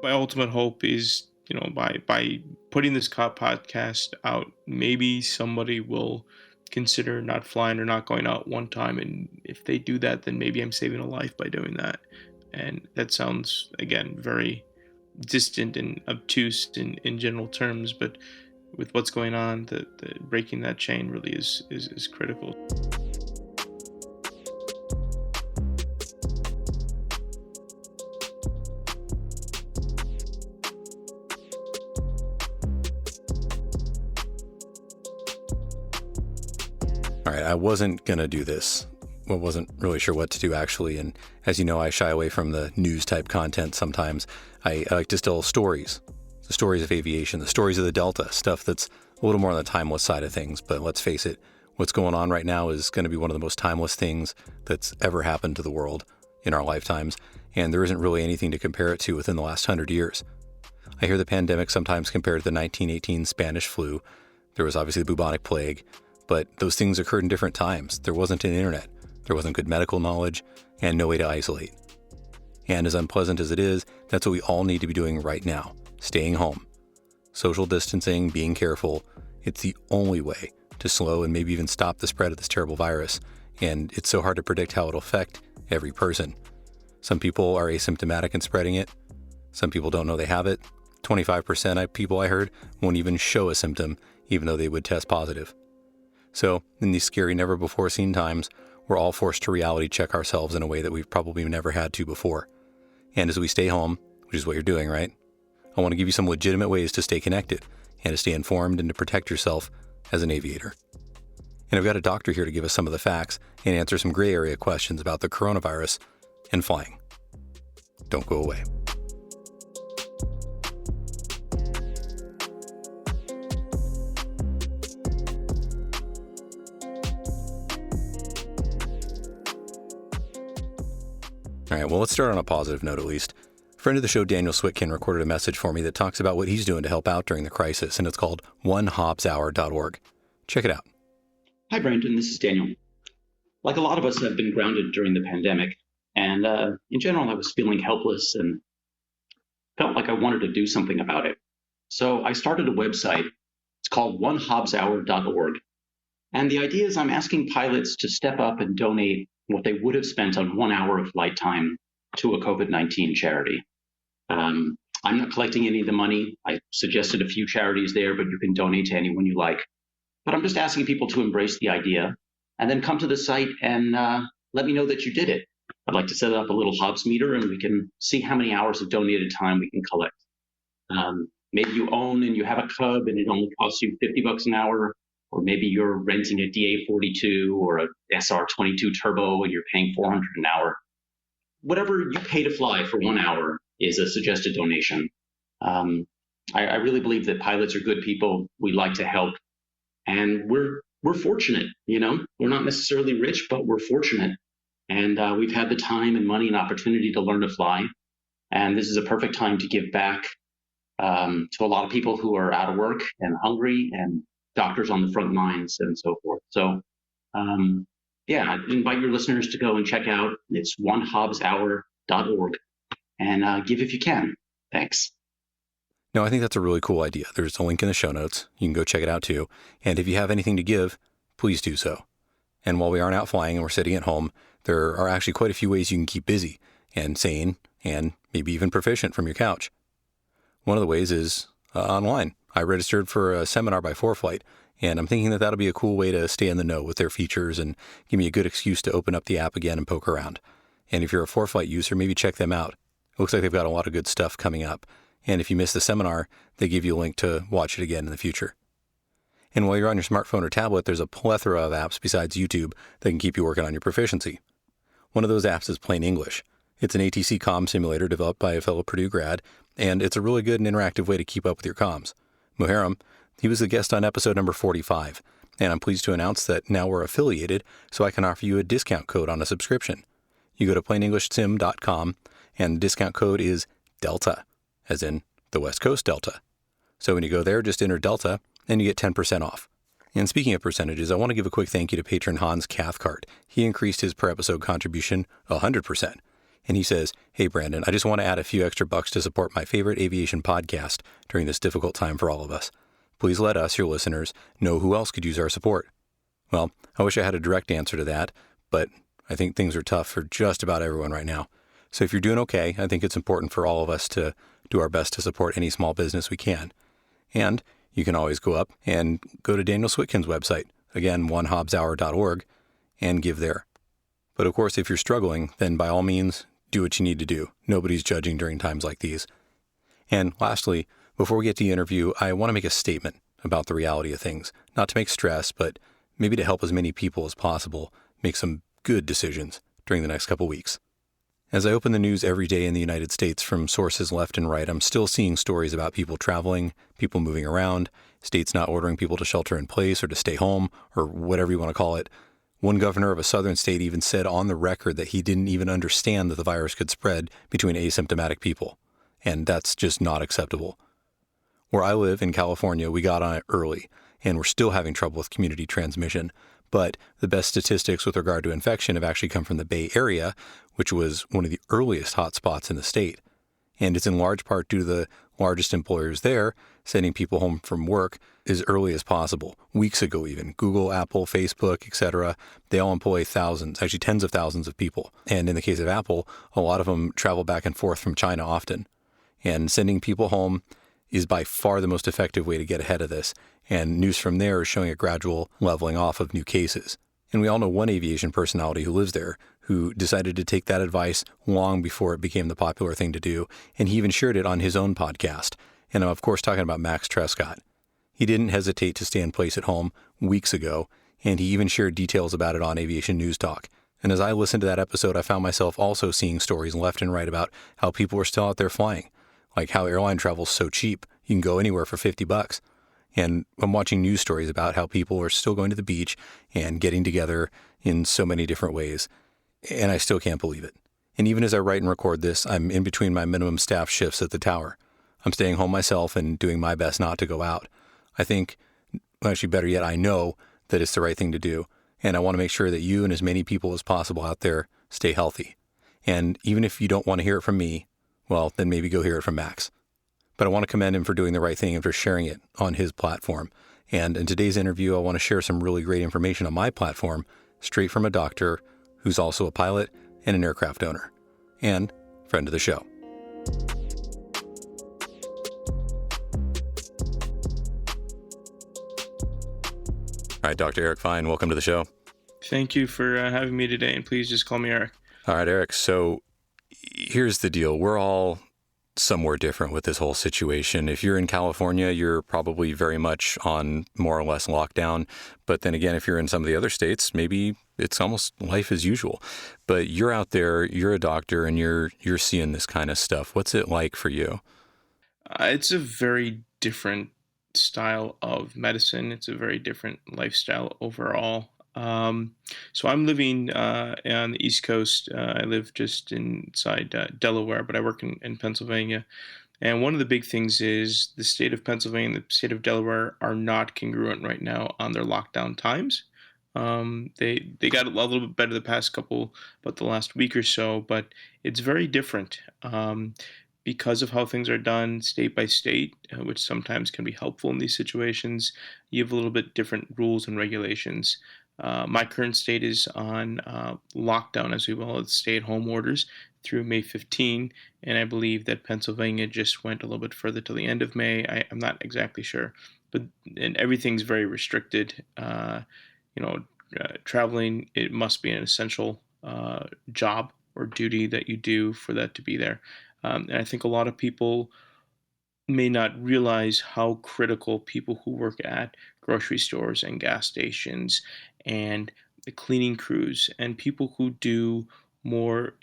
My ultimate hope is, by putting this podcast out, maybe somebody will consider not flying or not going out one time, and if they do that, then maybe I'm saving a life by doing that. And that sounds, again, very distant and obtuse in general terms, but with what's going on, the breaking that chain really is critical. All right, I wasn't going to do this. Well, wasn't really sure what to do, actually. And as you know, I shy away from the news-type content sometimes. I like to tell stories, the stories of aviation, the stories of the Delta, stuff that's a little more on the timeless side of things. But let's face it, what's going on right now is going to be one of the most timeless things that's ever happened to the world in our lifetimes. And there isn't really anything to compare it to within the last 100 years. I hear the pandemic sometimes compared to the 1918 Spanish flu. There was obviously the bubonic plague. But those things occurred in different times. There wasn't an internet, there wasn't good medical knowledge, and no way to isolate. And as unpleasant as it is, that's what we all need to be doing right now, staying home. Social distancing, being careful, it's the only way to slow and maybe even stop the spread of this terrible virus. And it's so hard to predict how it'll affect every person. Some people are asymptomatic in spreading it. Some people don't know they have it. 25% of people I heard won't even show a symptom, even though they would test positive. So, in these scary, never-before-seen times, we're all forced to reality check ourselves in a way that we've probably never had to before. And as we stay home, which is what you're doing, right? I want to give you some legitimate ways to stay connected and to stay informed and to protect yourself as an aviator. And I've got a doctor here to give us some of the facts and answer some gray area questions about the coronavirus and flying. Don't go away. All right, well, let's start on a positive note, at least. Friend of the show, Daniel Switkin, recorded a message for me that talks about what he's doing to help out during the crisis, and it's called onehobbshour.org. Check it out. Hi, Brandon. This is Daniel. Like a lot of us have been grounded during the pandemic, and in general, I was feeling helpless and felt like I wanted to do something about it. So I started a website. It's called onehobbshour.org. And the idea is I'm asking pilots to step up and donate what they would have spent on 1 hour of flight time to a COVID-19 charity. I'm not collecting any of the money. I suggested a few charities there, but you can donate to anyone you like. But I'm just asking people to embrace the idea and then come to the site and let me know that you did it. I'd like to set up a little Hobbs meter and we can see how many hours of donated time we can collect. Maybe you own and you have a Cub and it only costs you $50 an hour. Or maybe you're renting a DA-42 or a SR-22 Turbo and you're paying $400 an hour. Whatever you pay to fly for 1 hour is a suggested donation. I really believe that pilots are good people. We like to help. And we're fortunate, you know. We're not necessarily rich, but we're fortunate. And we've had the time and money and opportunity to learn to fly. And this is a perfect time to give back to a lot of people who are out of work and hungry and doctors on the front lines and so forth. So, I invite your listeners to go and check out. It's onehobbshour.org and give if you can. Thanks. No, I think that's a really cool idea. There's a link in the show notes. You can go check it out too. And if you have anything to give, please do so. And while we aren't out flying and we're sitting at home, there are actually quite a few ways you can keep busy and sane and maybe even proficient from your couch. One of the ways is online. I registered for a seminar by ForeFlight, and I'm thinking that that'll be a cool way to stay in the know with their features and give me a good excuse to open up the app again and poke around. And if you're a ForeFlight user, maybe check them out. It looks like they've got a lot of good stuff coming up. And if you miss the seminar, they give you a link to watch it again in the future. And while you're on your smartphone or tablet, there's a plethora of apps besides YouTube that can keep you working on your proficiency. One of those apps is Plain English. It's an ATC comm simulator developed by a fellow Purdue grad, and it's a really good and interactive way to keep up with your comms. Muharrem, he was the guest on episode number 45, and I'm pleased to announce that now we're affiliated, so I can offer you a discount code on a subscription. You go to plainenglishsim.com, and the discount code is DELTA, as in the West Coast Delta. So when you go there, just enter DELTA, and you get 10% off. And speaking of percentages, I want to give a quick thank you to patron Hans Cathcart. He increased his per episode contribution 100%. And he says, "Hey, Brandon, I just want to add a few extra bucks to support my favorite aviation podcast during this difficult time for all of us. Please let us, your listeners, know who else could use our support." Well, I wish I had a direct answer to that, but I think things are tough for just about everyone right now. So if you're doing okay, I think it's important for all of us to do our best to support any small business we can. And you can always go up and go to Daniel Switkin's website, again, onehobbshour.org, and give there. But of course, if you're struggling, then by all means, do what you need to do. Nobody's judging during times like these. And lastly, before we get to the interview, I want to make a statement about the reality of things, not to make stress, but maybe to help as many people as possible make some good decisions during the next couple weeks. As I open the news every day in the United States from sources left and right, I'm still seeing stories about people traveling, people moving around, states not ordering people to shelter in place or to stay home, or whatever you want to call it. One governor of a southern state even said on the record that he didn't even understand that the virus could spread between asymptomatic people. And that's just not acceptable. Where I live in California, we got on it early, and we're still having trouble with community transmission. But the best statistics with regard to infection have actually come from the Bay Area, which was one of the earliest hotspots in the state. And it's in large part due to the largest employers there sending people home from work as early as possible, weeks ago even. Google, Apple, Facebook, etc., they all employ thousands, actually tens of thousands of people. And in the case of Apple, a lot of them travel back and forth from China often. And sending people home is by far the most effective way to get ahead of this. And news from there is showing a gradual leveling off of new cases. And we all know one aviation personality who lives there who decided to take that advice long before it became the popular thing to do, and he even shared it on his own podcast. And I'm, of course, talking about Max Trescott. He didn't hesitate to stay in place at home weeks ago, and he even shared details about it on Aviation News Talk. And as I listened to that episode, I found myself also seeing stories left and right about how people are still out there flying, like how airline travel is so cheap. You can go anywhere for $50. And I'm watching news stories about how people are still going to the beach and getting together in so many different ways. And I still can't believe it. And even as I write and record this, I'm in between my minimum staff shifts at the tower. I'm staying home myself and doing my best not to go out. I think, well, actually better yet, I know that it's the right thing to do. And I want to make sure that you and as many people as possible out there stay healthy. And even if you don't want to hear it from me, well, then maybe go hear it from Max. But I want to commend him for doing the right thing and for sharing it on his platform. And in today's interview, I want to share some really great information on my platform, straight from a doctor who's also a pilot and an aircraft owner, and friend of the show. All right, Dr. Eric Fine, welcome to the show. Thank you for having me today, and please just call me Eric. All right, Eric, so here's the deal. We're all somewhere different with this whole situation. If you're in California, you're probably very much on more or less lockdown. But then again, if you're in some of the other states, maybe it's almost life as usual. But you're out there, you're a doctor, and you're seeing this kind of stuff. What's it like for you? It's a very different style of medicine. It's a very different lifestyle overall. So I'm living on the East Coast. I live just inside Delaware, but I work in Pennsylvania. And one of the big things is the state of Pennsylvania and the state of Delaware are not congruent right now on their lockdown times. They got a little bit better the past couple, but the last week or so, but it's very different because of how things are done state by state, which sometimes can be helpful in these situations. You have a little bit different rules and regulations. My current state is on lockdown, as we will, it's stay-at-home orders through May 15, and I believe that Pennsylvania just went a little bit further to the end of May. I'm not exactly sure, and everything's very restricted. Traveling, it must be an essential job or duty that you do for that to be there. And I think a lot of people may not realize how critical people who work at grocery stores and gas stations and the cleaning crews and people who do more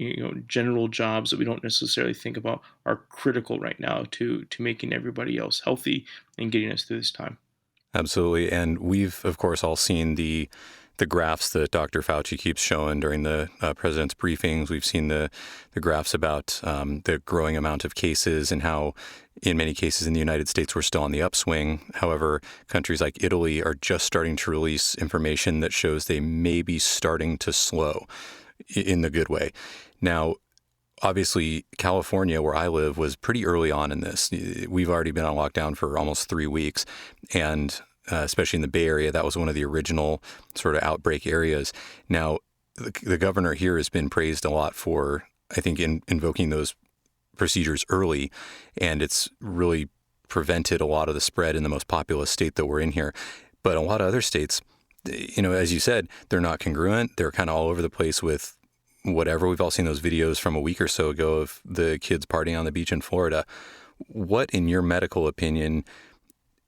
general jobs that we don't necessarily think about are critical right now to making everybody else healthy and getting us through this time. Absolutely. And we've, of course, all seen the graphs that Dr. Fauci keeps showing during the president's briefings. We've seen the graphs about the growing amount of cases and how, in many cases in the United States, we're still on the upswing. However, countries like Italy are just starting to release information that shows they may be starting to slow in the good way. Now, obviously, California, where I live, was pretty early on in this. We've already been on lockdown for almost 3 weeks, and especially in the Bay Area, that was one of the original sort of outbreak areas. Now, the governor here has been praised a lot for, I think, invoking those procedures early, and it's really prevented a lot of the spread in the most populous state that we're in here. But a lot of other states, as you said, they're not congruent. They're kind of all over the place with whatever. We've all seen those videos from a week or so ago of the kids partying on the beach in Florida. What, in your medical opinion,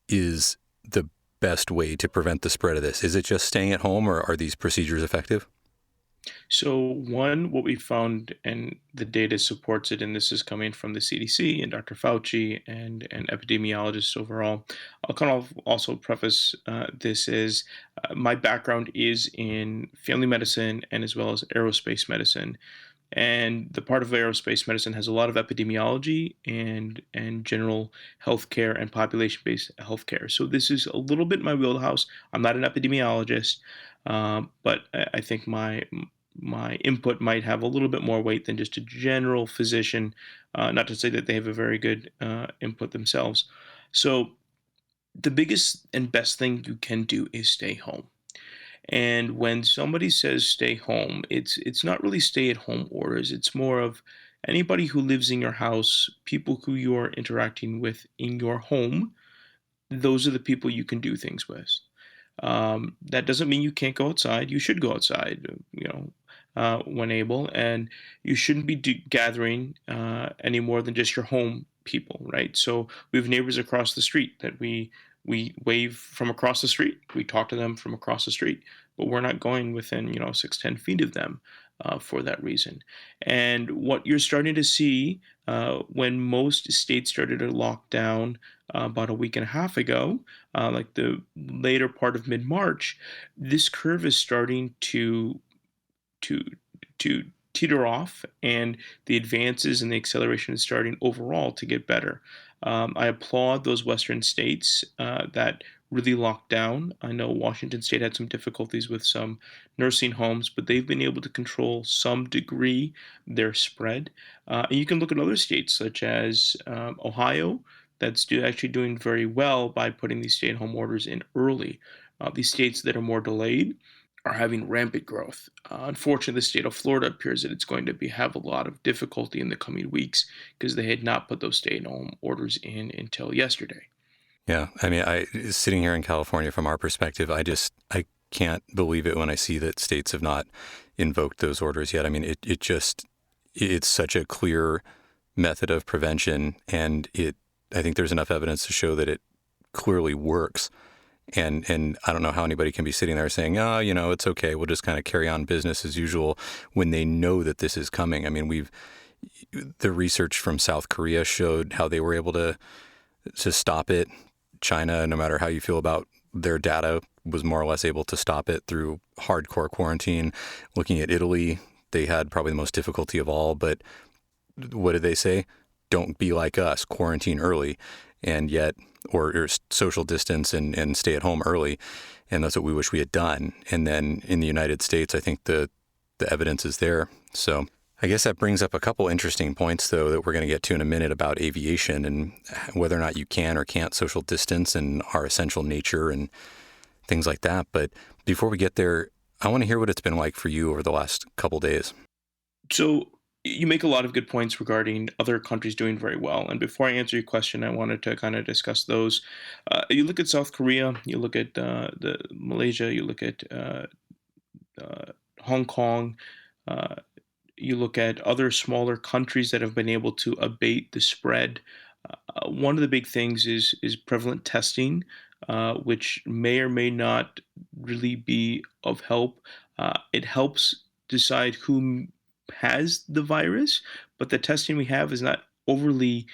is the best way to prevent the spread of this? Is it just staying at home, or are these procedures effective? So, one, what we found, and the data supports it, and this is coming from the CDC and Dr. Fauci and epidemiologists overall. I'll kind of also preface this as my background is in family medicine and as well as aerospace medicine. And the part of aerospace medicine has a lot of epidemiology and general healthcare and population-based healthcare. So this is a little bit my wheelhouse. I'm not an epidemiologist, but I think my input might have a little bit more weight than just a general physician. Not to say that they have a very good input themselves. So the biggest and best thing you can do is stay home. And when somebody says stay home, it's not really stay at home orders. It's more of anybody who lives in your house, people who you are interacting with in your home. Those are the people you can do things with. That doesn't mean you can't go outside. You should go outside, when able, and you shouldn't be gathering any more than just your home people, right? So we have neighbors across the street that we wave from across the street. We talk to them from across the street, but we're not going within 6-10 feet of them for that reason. And what you're starting to see when most states started to lock down about a week and a half ago, like the later part of mid-March, this curve is starting to to teeter off, and the advances and the acceleration is starting overall to get better. I applaud those Western states that really locked down. I know Washington State had some difficulties with some nursing homes, but they've been able to control some degree their spread. And you can look at other states such as Ohio, that's actually doing very well by putting these stay-at-home orders in early. These states that are more delayed are having rampant growth. Unfortunately, the state of Florida appears that it's going to have a lot of difficulty in the coming weeks because they had not put those stay-at-home orders in until yesterday. Yeah, I mean, sitting here in California, from our perspective, I can't believe it when I see that states have not invoked those orders yet. I mean, it's such a clear method of prevention, and I think there's enough evidence to show that it clearly works. And I don't know how anybody can be sitting there saying, oh, it's okay, we'll just kind of carry on business as usual, when they know that this is coming. I mean, the research from South Korea showed how they were able to stop it. China, no matter how you feel about their data, was more or less able to stop it through hardcore quarantine. Looking at Italy, they had probably the most difficulty of all, but what did they say? Don't be like us, quarantine early, and yet, or social distance and stay at home early. And that's what we wish we had done. And then in the United States, I think the evidence is there. So I guess that brings up a couple interesting points, though, that we're going to get to in a minute about aviation and whether or not you can or can't social distance and our essential nature and things like that. But before we get there, I want to hear what it's been like for you over the last couple days. So you make a lot of good points regarding other countries doing very well. And before I answer your question, I wanted to kind of discuss those. You look at South Korea, you look at the Malaysia, you look at Hong Kong, you look at other smaller countries that have been able to abate the spread. One of the big things is prevalent testing, which may or may not really be of help. It helps decide who has the virus, but the testing we have is not overly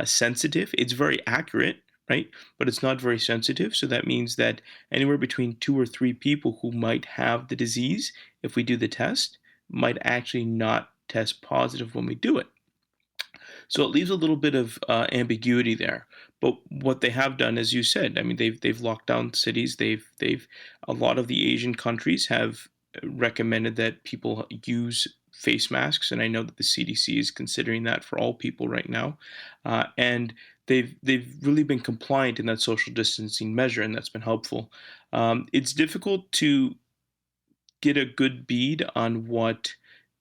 sensitive. It's very accurate, right? But it's not very sensitive. So that means that anywhere between 2 or 3 people who might have the disease, if we do the test, might actually not test positive when we do it. So it leaves a little bit of ambiguity there. But what they have done, as you said, I mean, they've locked down cities. They've a lot of the Asian countries have recommended that people use face masks, and I know that the CDC is considering that for all people right now, and they've really been compliant in that social distancing measure, and that's been helpful. It's difficult to get a good bead on what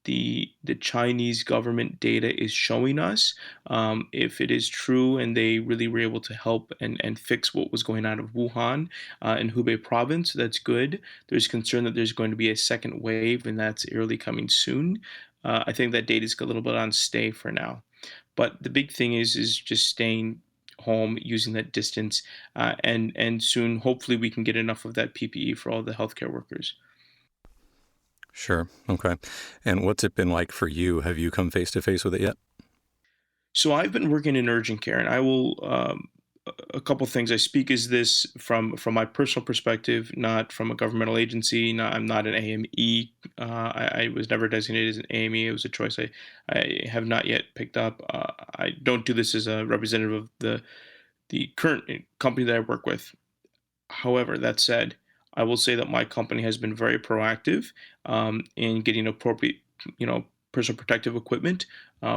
the Chinese government data is showing us. If it is true and they really were able to help and fix what was going on of Wuhan and Hubei province, that's good. There's concern that there's going to be a second wave, and that's early coming soon. I think that data is a little bit on stay for now. But the big thing is just staying home, using that distance, and soon, hopefully, we can get enough of that PPE for all the healthcare workers. Sure. Okay. And what's it been like for you? Have you come face to face with it yet? So I've been working in urgent care, and I will. A couple things I speak is this from my personal perspective, not from a governmental agency. I'm not an AME. I was never designated as an AME. It was a choice I have not yet picked up. I don't do this as a representative of the current company that I work with. However, that said, I will say that my company has been very proactive in getting appropriate, personal protective equipment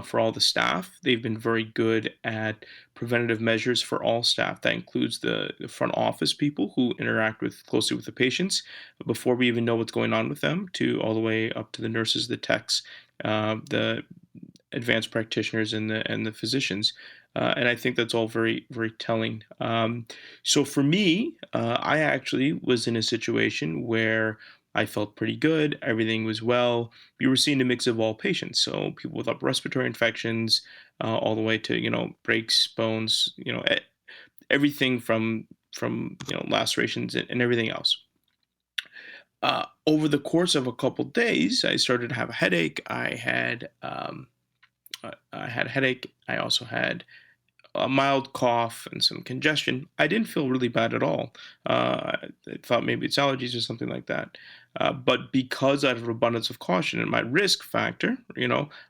for all the staff. They've been very good at preventative measures for all staff. That includes the front office people who interact closely with the patients before we even know what's going on with them, to all the way up to the nurses, the techs, the advanced practitioners, and the physicians. And I think that's all very, very telling. So for me, I actually was in a situation where I felt pretty good. Everything was well. We were seeing a mix of all patients, so people with upper respiratory infections, all the way to breaks, bones, everything from lacerations and everything else. Over the course of a couple days, I started to have a headache. I had a headache. I also had a mild cough and some congestion. I didn't feel really bad at all. I thought maybe it's allergies or something like that. But because out of abundance of caution and my risk factor,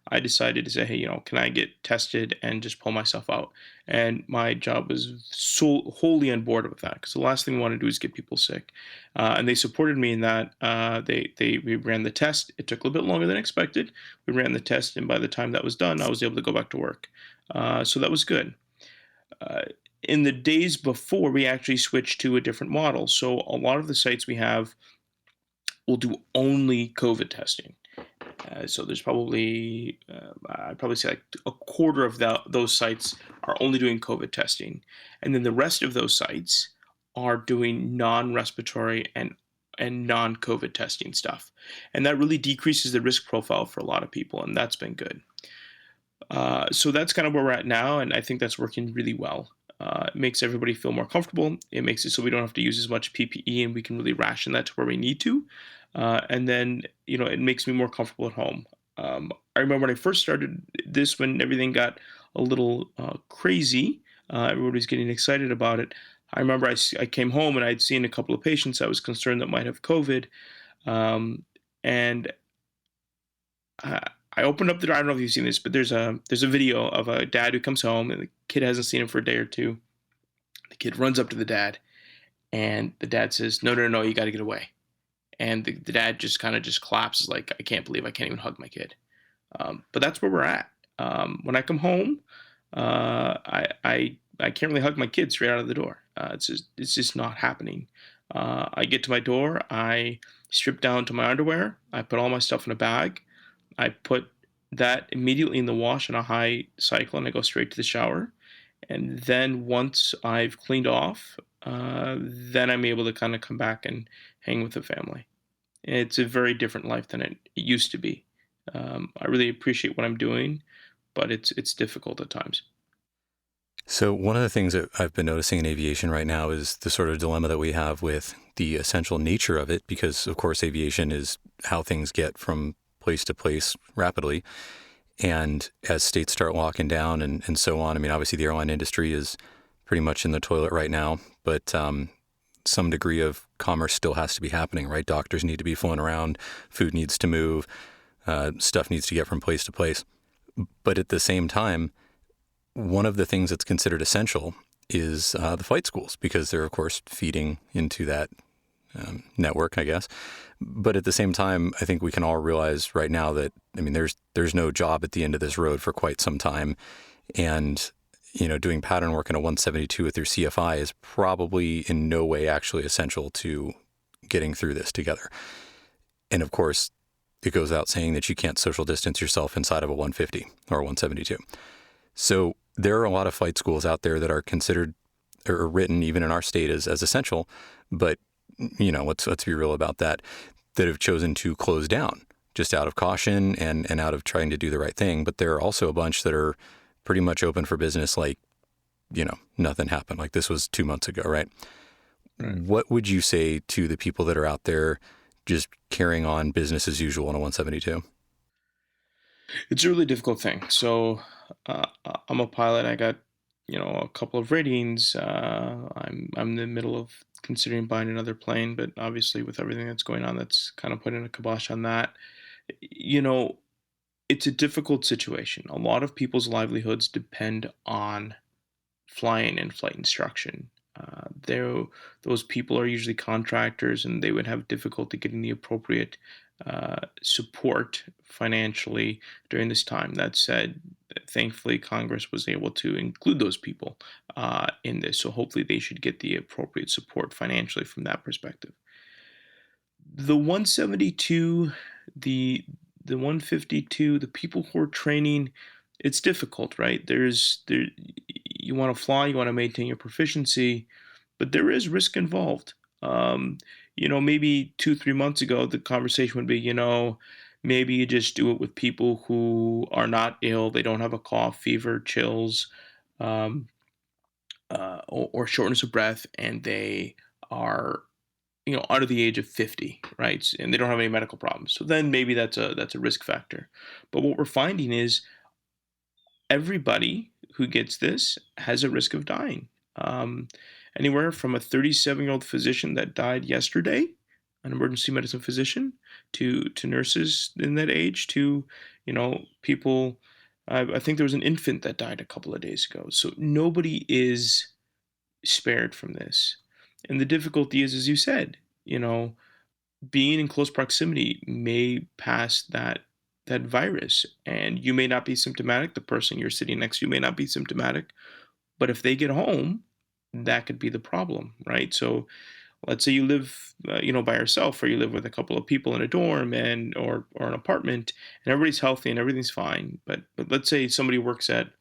I decided to say, hey, can I get tested and just pull myself out? And my job was so wholly on board with that, because the last thing we want to do is get people sick. And they supported me in that. We ran the test. It took a little bit longer than expected. We ran the test, and by the time that was done, I was able to go back to work. So that was good. In the days before, we actually switched to a different model. So a lot of the sites we have will do only COVID testing. So there's I'd probably say like a quarter of those sites are only doing COVID testing. And then the rest of those sites are doing non-respiratory and non-COVID testing stuff. And that really decreases the risk profile for a lot of people, and that's been good. So that's kind of where we're at now, and I think that's working really well. It makes everybody feel more comfortable. It makes it so we don't have to use as much PPE, and we can really ration that to where we need to. And then, it makes me more comfortable at home. I remember when I first started this, when everything got a little crazy, everybody was getting excited about it. I remember I came home and I'd seen a couple of patients I was concerned that might have COVID. And I opened up the door. I don't know if you've seen this, but there's a video of a dad who comes home and the kid hasn't seen him for a day or two. The kid runs up to the dad, and the dad says, "No, no, no, you got to get away." And the dad just kind of just collapses, like, I can't believe I can't even hug my kid. But that's where we're at. When I come home, I can't really hug my kid straight out of the door. It's just not happening. I get to my door, I strip down to my underwear, I put all my stuff in a bag, I put that immediately in the wash on a high cycle, and I go straight to the shower. And then once I've cleaned off, then I'm able to kind of come back and hang with the family. It's a very different life than it used to be. I really appreciate what I'm doing, but it's difficult at times. So one of the things that I've been noticing in aviation right now is the sort of dilemma that we have with the essential nature of it, because of course aviation is how things get from place to place rapidly. And as states start locking down and so on, I mean, obviously the airline industry is pretty much in the toilet right now, but some degree of commerce still has to be happening, right? Doctors need to be flown around, food needs to move, stuff needs to get from place to place. But at the same time, one of the things that's considered essential is the flight schools, because they're, of course, feeding into that network, I guess. But at the same time, I think we can all realize right now that, I mean, there's no job at the end of this road for quite some time. And, doing pattern work in a 172 with your CFI is probably in no way actually essential to getting through this together. And of course, it goes without saying that you can't social distance yourself inside of a 150 or a 172. So there are a lot of flight schools out there that are considered or written even in our state as essential, but let's be real about that have chosen to close down just out of caution and out of trying to do the right thing. But there are also a bunch that are pretty much open for business, like, nothing happened. Like this was 2 months ago, right? What would you say to the people that are out there just carrying on business as usual in a 172? It's a really difficult thing. So I'm a pilot. I got a couple of ratings. I'm in the middle of considering buying another plane, but obviously with everything that's going on, that's kind of putting a kibosh on that. You know, it's a difficult situation. A lot of people's livelihoods depend on flying and flight instruction. Those people are usually contractors, and they would have difficulty getting the appropriate support financially during this time. That said, thankfully, Congress was able to include those people in this, so hopefully they should get the appropriate support financially from that perspective. The 172, the 152, the people who are training, it's difficult, right? You want to fly, you want to maintain your proficiency, but there is risk involved. Maybe 2, 3 months ago, the conversation would be, maybe you just do it with people who are not ill, they don't have a cough, fever, chills, um, or shortness of breath, and they are under the age of 50, right? And they don't have any medical problems. So then maybe that's a risk factor. But what we're finding is everybody who gets this has a risk of dying. Um, Anywhere from a 37-year-old physician that died yesterday, an emergency medicine physician, to nurses in that age, to people. I think there was an infant that died a couple of days ago. So nobody is spared from this. And the difficulty is, as you said, being in close proximity may pass that virus, and you may not be symptomatic. The person you're sitting next to may not be symptomatic, but if they get home, that could be the problem, right? So let's say you live, by yourself, or you live with a couple of people in a dorm or an apartment, and everybody's healthy and everything's fine. But let's say somebody works at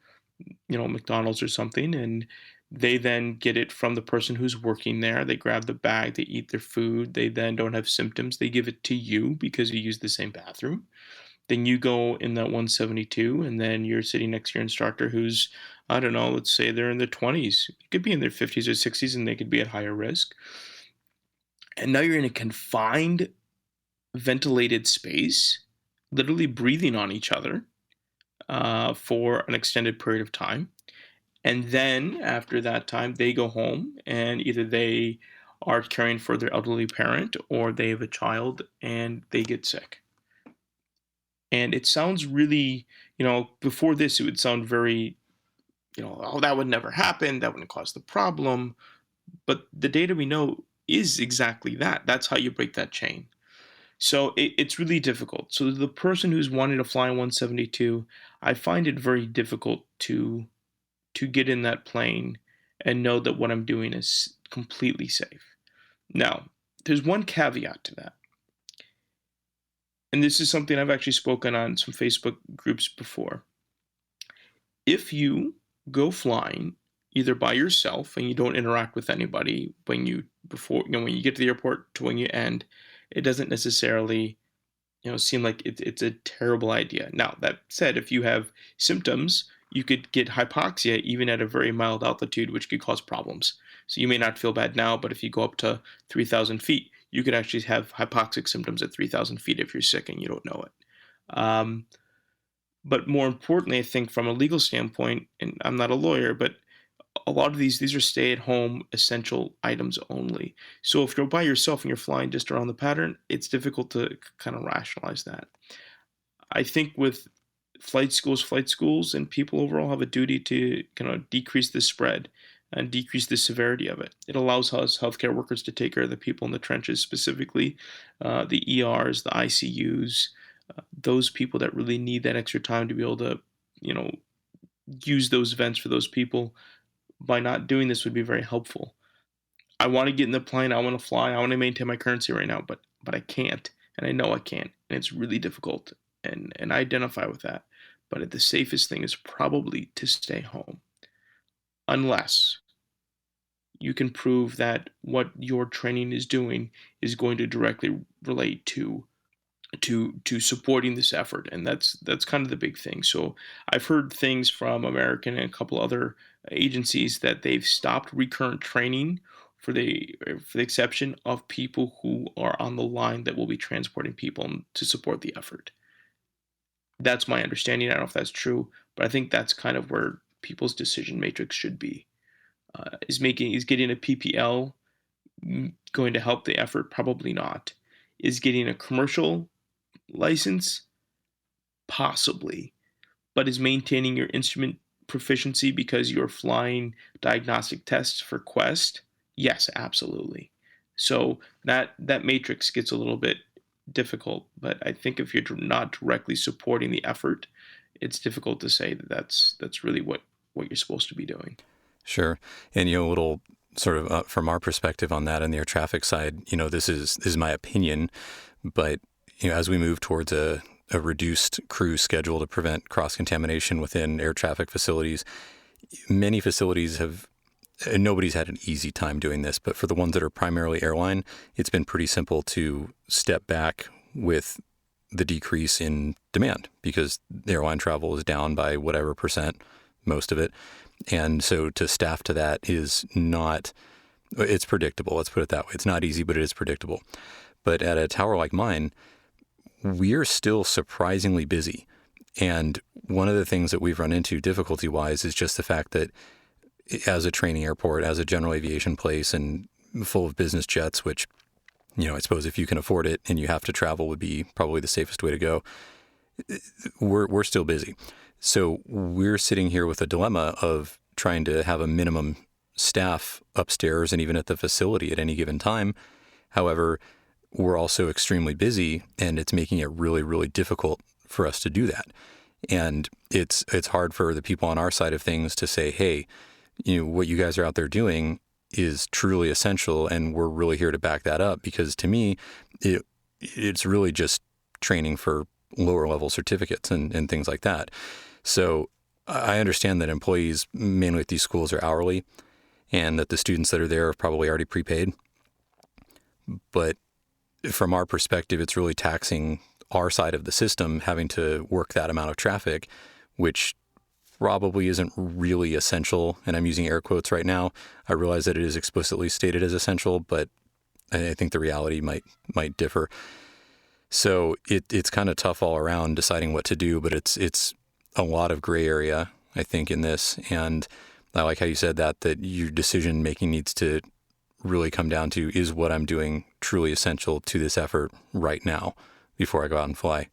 McDonald's or something, and they then get it from the person who's working there. They grab the bag, they eat their food, they then don't have symptoms. They give it to you because you use the same bathroom. Then you go in that 172, and then you're sitting next to your instructor who's, I don't know, let's say they're in their 20s. It could be in their 50s or 60s, and they could be at higher risk. And now you're in a confined, ventilated space, literally breathing on each other for an extended period of time. And then after that time, they go home, and either they are caring for their elderly parent, or they have a child and they get sick. And it sounds really, before this, it would sound very, oh, that would never happen. That wouldn't cause the problem. But the data we know is exactly that. That's how you break that chain. So it's really difficult. So the person who's wanting to fly in 172, I find it very difficult to get in that plane and know that what I'm doing is completely safe. Now, there's one caveat to that. And this is something I've actually spoken on some Facebook groups before. If you go flying either by yourself and you don't interact with anybody when you get to the airport to when you end, it doesn't necessarily seem like it's a terrible idea. Now, that said, if you have symptoms, you could get hypoxia even at a very mild altitude, which could cause problems. So you may not feel bad now, but if you go up to 3,000 feet, you could actually have hypoxic symptoms at 3,000 feet if you're sick and you don't know it. But more importantly, I think from a legal standpoint, and I'm not a lawyer, but a lot of these are stay-at-home essential items only. So if you're by yourself and you're flying just around the pattern, it's difficult to kind of rationalize that. I think with flight schools, and people overall have a duty to kind of decrease the spread. and decrease the severity of it. It allows us healthcare workers to take care of the people in the trenches, specifically the ERs, the ICUs, those people that really need that extra time to be able to, you know, use those vents for those people. By not doing this would be very helpful. I want to get in the plane. I want to fly. I want to maintain my currency right now, but I can't, and I know I can't, and it's really difficult, and I identify with that. But the safest thing is probably to stay home, unless you can prove that what your training is doing is going to directly relate to supporting this effort, and that's kind of the big thing. So I've heard things from American and a couple other agencies that they've stopped recurrent training for the exception of people who are on the line that will be transporting people to support the effort. That's my understanding. I don't know if that's true, but I think that's kind of where people's decision matrix should be. Is getting a PPL going to help the effort? Probably not. Is getting a commercial license? Possibly. But is maintaining your instrument proficiency because you're flying diagnostic tests for Quest? Yes, absolutely. So that matrix gets a little bit difficult, but I think if you're not directly supporting the effort, it's difficult to say that that's really what you're supposed to be doing. Sure. And, a little sort of from our perspective on that on the air traffic side, this is my opinion, but, as we move towards a reduced crew schedule to prevent cross-contamination within air traffic facilities, many facilities have, and nobody's had an easy time doing this, but for the ones that are primarily airline, it's been pretty simple to step back with the decrease in demand because airline travel is down by whatever percent, most of it. And so to staff to that is not, it's predictable. Let's put it that way. It's not easy, but it is predictable. But at a tower like mine, we're still surprisingly busy. And one of the things that we've run into difficulty wise is just the fact that as a training airport, as a general aviation place and full of business jets, which, I suppose if you can afford it and you have to travel would be probably the safest way to go. We're still busy. So we're sitting here with a dilemma of trying to have a minimum staff upstairs and even at the facility at any given time. However, we're also extremely busy and it's making it really, really difficult for us to do that. And it's hard for the people on our side of things to say, hey, what you guys are out there doing is truly essential and we're really here to back that up, because to me, it's really just training for lower level certificates and things like that. So I understand that employees mainly at these schools are hourly and that the students that are there are probably already prepaid. But from our perspective, it's really taxing our side of the system having to work that amount of traffic, which probably isn't really essential. And I'm using air quotes right now. I realize that it is explicitly stated as essential, but I think the reality might differ. So it's kind of tough all around deciding what to do, but it's a lot of gray area, I think, in this. And I like how you said that your decision making needs to really come down to, is what I'm doing truly essential to this effort right now before I go out and fly?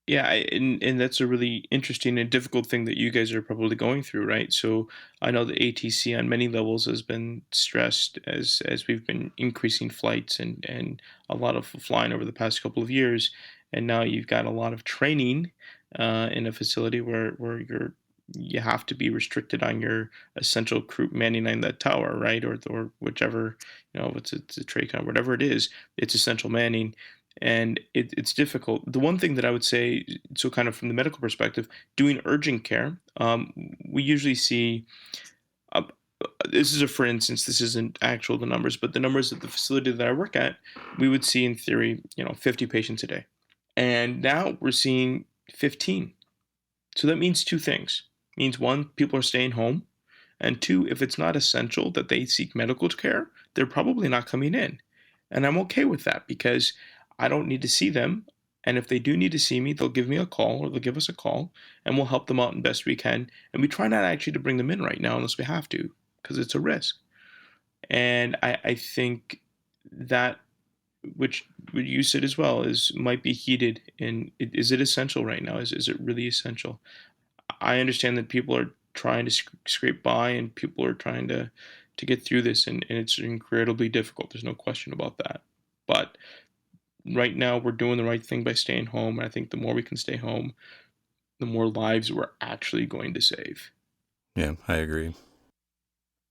Yeah, and that's a really interesting and difficult thing that you guys are probably going through, right? So I know the ATC on many levels has been stressed as we've been increasing flights and a lot of flying over the past couple of years, and now you've got a lot of training in a facility where you have to be restricted on your essential crew manning on that tower, right? Or whichever, if it's a TRACON, whatever it is, it's essential manning, and it's difficult. The one thing that I would say, so kind of from the medical perspective, doing urgent care, we usually see. Uh, this is a for instance. This isn't actual the numbers, but the numbers at the facility that I work at, we would see in theory, 50 patients a day, and now we're seeing 15. So that means two things. It means one, people are staying home, and two, if it's not essential that they seek medical care, they're probably not coming in. And I'm okay with that because I don't need to see them. And if they do need to see me, they'll give me a call or they'll give us a call and we'll help them out as best we can. And we try not actually to bring them in right now unless we have to because it's a risk. And I think that, which you said as well, is might be heated. And is it essential right now? Is it really essential? I understand that people are trying to scrape by, and people are trying to get through this, and it's incredibly difficult. There's no question about that. But right now, we're doing the right thing by staying home, and I think the more we can stay home, the more lives we're actually going to save. Yeah, I agree.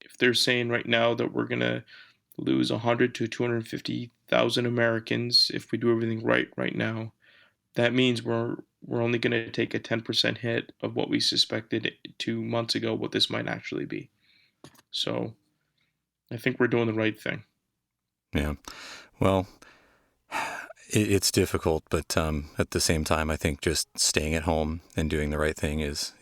If they're saying right now that we're gonna lose 100 to 250,000 Americans if we do everything right now, that means we're only going to take a 10% hit of what we suspected 2 months ago what this might actually be. So I think we're doing the right thing. Yeah. Well, it's difficult, but at the same time, I think just staying at home and doing the right thing is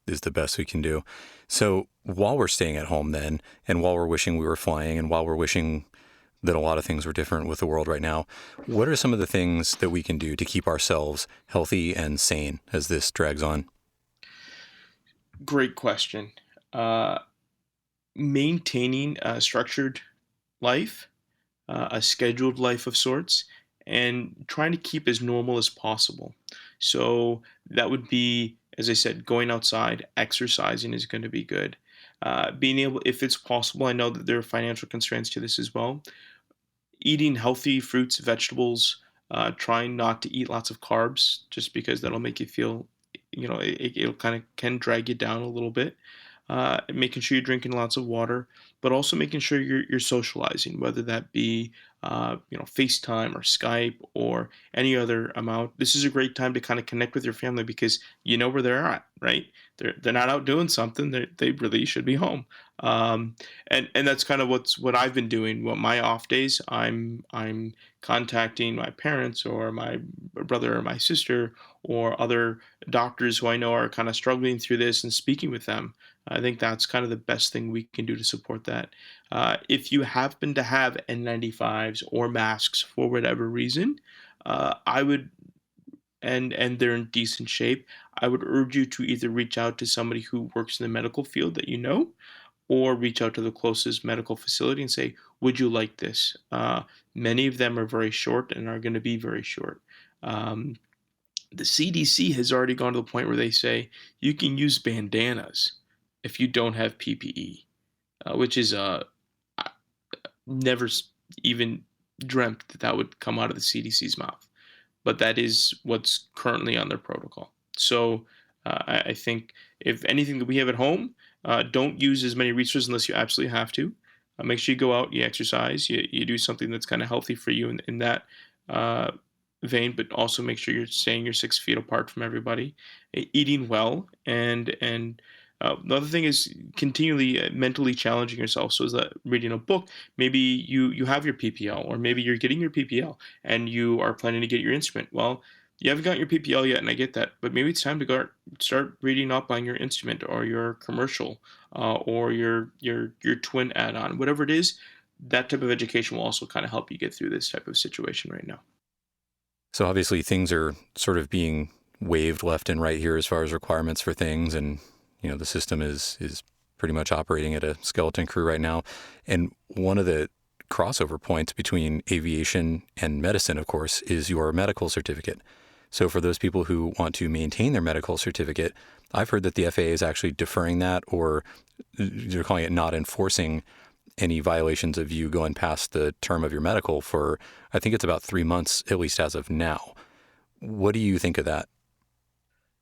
the best we can do. So while we're staying at home, then, and while we're wishing we were flying, and while we're wishing that a lot of things were different with the world right now, what are some of the things that we can do to keep ourselves healthy and sane as this drags on? Great question. Uh, Maintaining a structured life, a scheduled life of sorts, and trying to keep as normal as possible. So that would be, as I said, going outside, exercising is going to be good. Being able, if it's possible, I know that there are financial constraints to this as well. Eating healthy fruits, vegetables, trying not to eat lots of carbs, just because that'll make you feel, it'll kind of can drag you down a little bit. Making sure you're drinking lots of water, but also making sure you're socializing, whether that be FaceTime or Skype or any other amount. This is a great time to kind of connect with your family because you know where they're at, right? They're not out doing something. They really should be home. And that's kind of what I've been doing. What my off days, I'm contacting my parents or my brother or my sister or other doctors who I know are kind of struggling through this and speaking with them. I think that's kind of the best thing we can do to support that. If you happen to have N95s or masks for whatever reason, I would, and they're in decent shape, I would urge you to either reach out to somebody who works in the medical field that you know, or reach out to the closest medical facility and say, "Would you like this?" Many of them are very short and are going to be very short. Um, the CDC has already gone to the point where they say you can use bandanas if you don't have PPE, which is never even dreamt that that would come out of the CDC's mouth, but that is what's currently on their protocol. So I think if anything that we have at home, don't use as many resources unless you absolutely have to. Make sure you go out, you exercise, you do something that's kind of healthy for you in that uh, vein, but also make sure you're staying your 6 feet apart from everybody, eating well, and the other thing is continually mentally challenging yourself. So is that reading a book? Maybe you have your PPL, or maybe you're getting your PPL and you are planning to get your instrument. Well, you haven't got your PPL yet, and I get that, but maybe it's time to go start reading up on your instrument or your commercial or your twin add-on, whatever it is. That type of education will also kind of help you get through this type of situation right now. So obviously things are sort of being waived left and right here as far as requirements for things, and the system is pretty much operating at a skeleton crew right now. And one of the crossover points between aviation and medicine, of course, is your medical certificate. So for those people who want to maintain their medical certificate, I've heard that the FAA is actually deferring that, or they're calling it not enforcing any violations of you going past the term of your medical for, I think it's about 3 months, at least as of now. What do you think of that?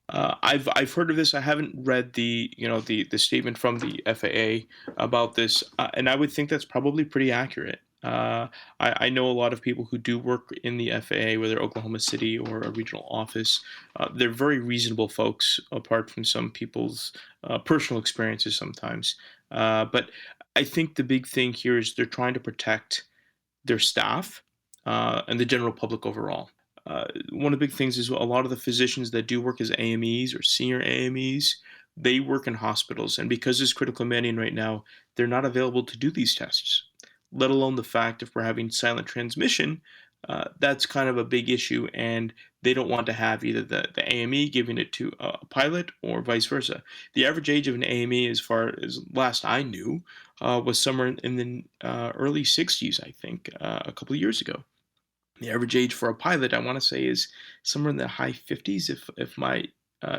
I've heard of this. I haven't read the statement from the FAA about this, and I would think that's probably pretty accurate. I know a lot of people who do work in the FAA, whether Oklahoma City or a regional office. They're very reasonable folks, apart from some people's personal experiences sometimes. But I think the big thing here is they're trying to protect their staff and the general public overall. One of the big things is a lot of the physicians that do work as AMEs or senior AMEs, they work in hospitals, and because there's critical manning right now, they're not available to do these tests. Let alone the fact if we're having silent transmission, that's kind of a big issue, and they don't want to have either the AME giving it to a pilot or vice versa. The average age of an AME, as far as last I knew, was somewhere in the early 60s, I think, a couple of years ago. The average age for a pilot, I want to say, is somewhere in the high 50s, if my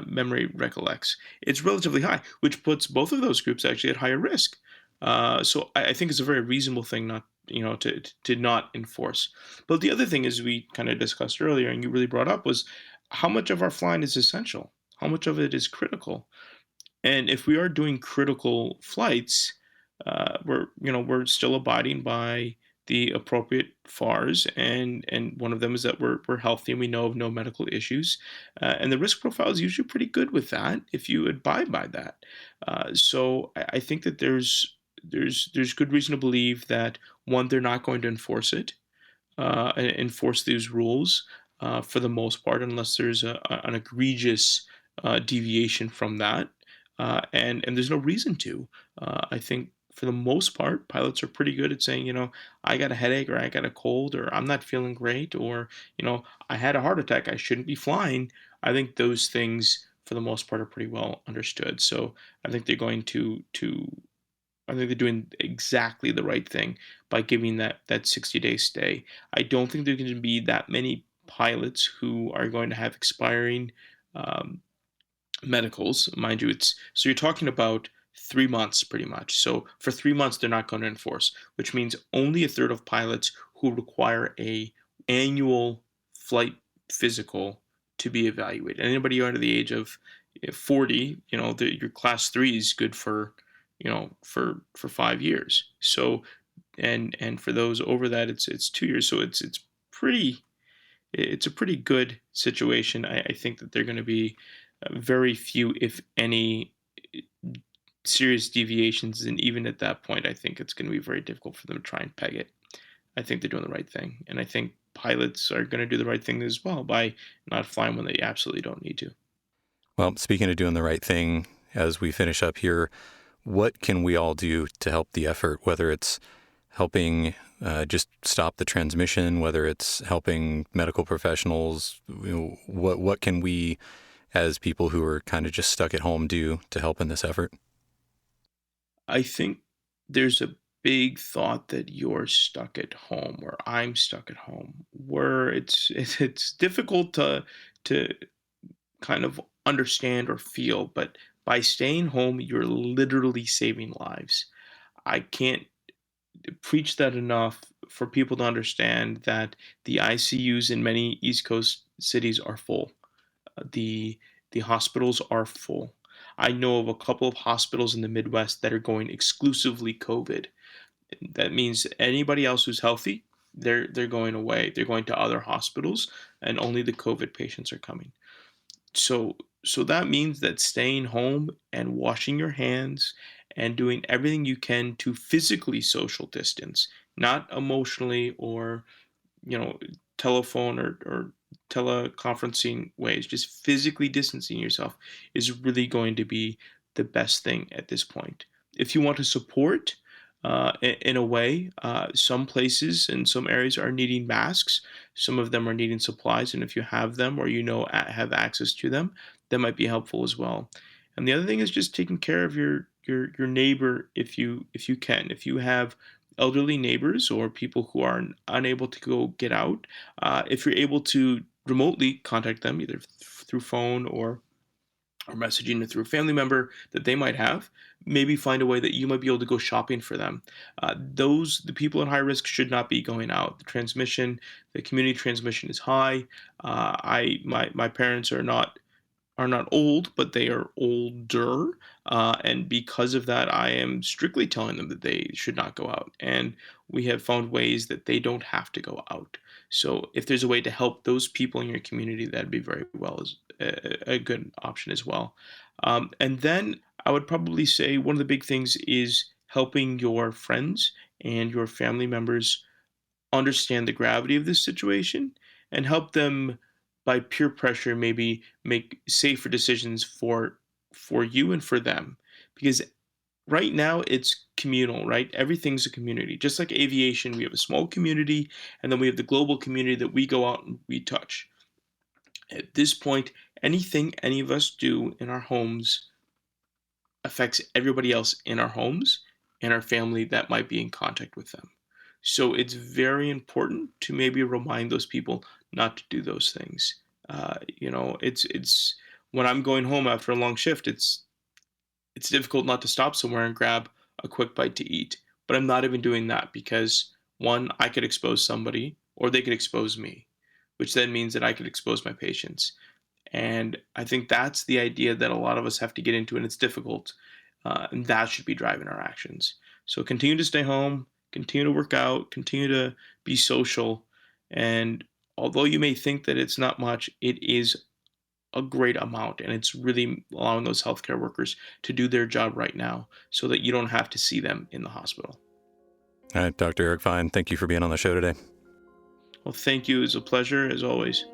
memory recollects. It's relatively high, which puts both of those groups actually at higher risk. So I think it's a very reasonable thing not to not enforce. But the other thing is we kind of discussed earlier, and you really brought up was how much of our flying is essential, how much of it is critical. And if we are doing critical flights, we're still abiding by the appropriate FARs, and one of them is that we're healthy and we know of no medical issues, and the risk profile is usually pretty good with that if you abide by that. So I think that there's good reason to believe that one, they're not going to enforce it, enforce these rules for the most part, unless there's an egregious deviation from that, and there's no reason to. I think for the most part, pilots are pretty good at saying, I got a headache, or I got a cold, or I'm not feeling great, or I had a heart attack, I shouldn't be flying. I think those things, for the most part, are pretty well understood. So I think they're going to I think they're doing exactly the right thing by giving that 60-day stay. I don't think there's going to be that many pilots who are going to have expiring um, medicals. Mind you, it's so you're talking about 3 months pretty much. So for 3 months, they're not going to enforce, which means only a third of pilots who require a annual flight physical to be evaluated. Anybody under the age of 40, your class three is good for, for 5 years. So, and for those over that, it's 2 years. So pretty it's a pretty good situation. I think that they're going to be very few, if any, serious deviations, and even at that point, I think it's going to be very difficult for them to try and peg it. I think they're doing the right thing, and I think pilots are going to do the right thing as well by not flying when they absolutely don't need to. Well, speaking of doing the right thing, as we finish up here, what can we all do to help the effort, whether it's helping just stop the transmission, whether it's helping medical professionals? What can we, as people who are kind of just stuck at home, do to help in this effort? I think there's a big thought that you're stuck at home, or I'm stuck at home, where it's difficult to kind of understand or feel, but by staying home, you're literally saving lives. I can't preach that enough for people to understand that the ICUs in many East Coast cities are full. The the hospitals are full. I know of a couple of hospitals in the Midwest that are going exclusively COVID. That means anybody else who's healthy, they're going away. They're going to other hospitals, and only the COVID patients are coming. So that means that staying home and washing your hands and doing everything you can to physically social distance, not emotionally or you know telephone or teleconferencing ways, just physically distancing yourself is really going to be the best thing at this point. If you want to support, in a way, some places and some areas are needing masks, some of them are needing supplies, and if you have them, or have access to them, that might be helpful as well. And the other thing is just taking care of your neighbor, if you can. If you have elderly neighbors or people who are unable to go get out, if you're able to remotely contact them, either through phone or messaging or through a family member that they might have, maybe find a way that you might be able to go shopping for them. The people at high risk should not be going out. The community transmission is high. My parents are not old, but they are older. And because of that, I am strictly telling them that they should not go out. And we have found ways that they don't have to go out. So if there's a way to help those people in your community, that'd be very well as a good option as well. And then I would probably say one of the big things is helping your friends and your family members understand the gravity of this situation and help them by peer pressure maybe make safer decisions for you and for them, because right now it's communal, right? Everything's a community. Just like aviation, we have a small community, and then we have the global community that we go out and we touch. At this point, anything any of us do in our homes affects everybody else in our homes and our family that might be in contact with them. So it's very important to maybe remind those people not to do those things. It's when I'm going home after a long shift, it's difficult not to stop somewhere and grab a quick bite to eat. But I'm not even doing that because one, I could expose somebody or they could expose me, which then means that I could expose my patients. And I think that's the idea that a lot of us have to get into, and it's difficult. And that should be driving our actions. So continue to stay home, continue to work out, continue to be social. And although you may think that it's not much, it is a great amount. And it's really allowing those healthcare workers to do their job right now so that you don't have to see them in the hospital. All right, Dr. Eric Fine, thank you for being on the show today. Well, thank you. It's a pleasure, as always.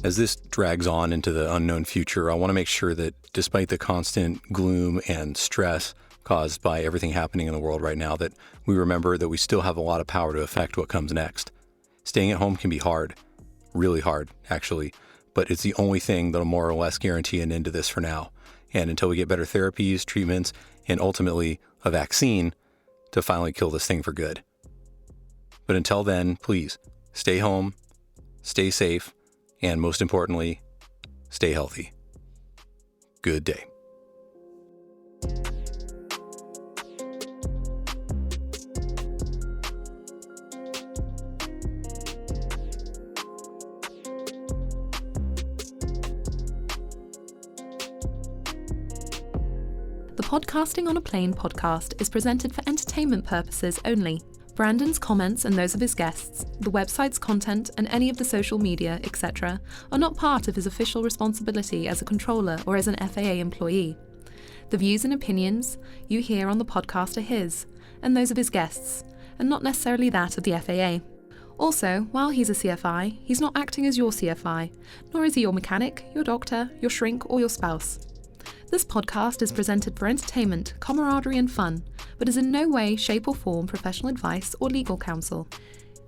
As this drags on into the unknown future, I want to make sure that despite the constant gloom and stress caused by everything happening in the world right now, that we remember that we still have a lot of power to affect what comes next. Staying at home can be hard, really hard, actually, but it's the only thing that'll more or less guarantee an end to this for now. And until we get better therapies, treatments, and ultimately a vaccine to finally kill this thing for good. But until then, please stay home, stay safe, and most importantly, stay healthy. Good day. The Podcasting on a Plane podcast is presented for entertainment purposes only. Brandon's comments and those of his guests, the website's content and any of the social media, etc., are not part of his official responsibility as a controller or as an FAA employee. The views and opinions you hear on the podcast are his, and those of his guests, and not necessarily that of the FAA. Also, while he's a CFI, he's not acting as your CFI, nor is he your mechanic, your doctor, your shrink, or your spouse. This podcast is presented for entertainment, camaraderie and fun, but is in no way, shape or form professional advice or legal counsel.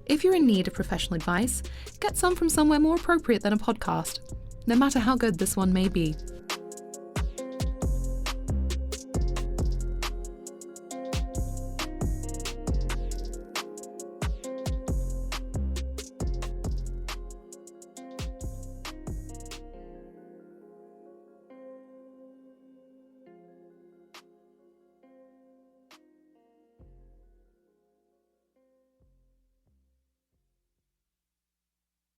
If you're in need of professional advice, get some from somewhere more appropriate than a podcast, no matter how good this one may be.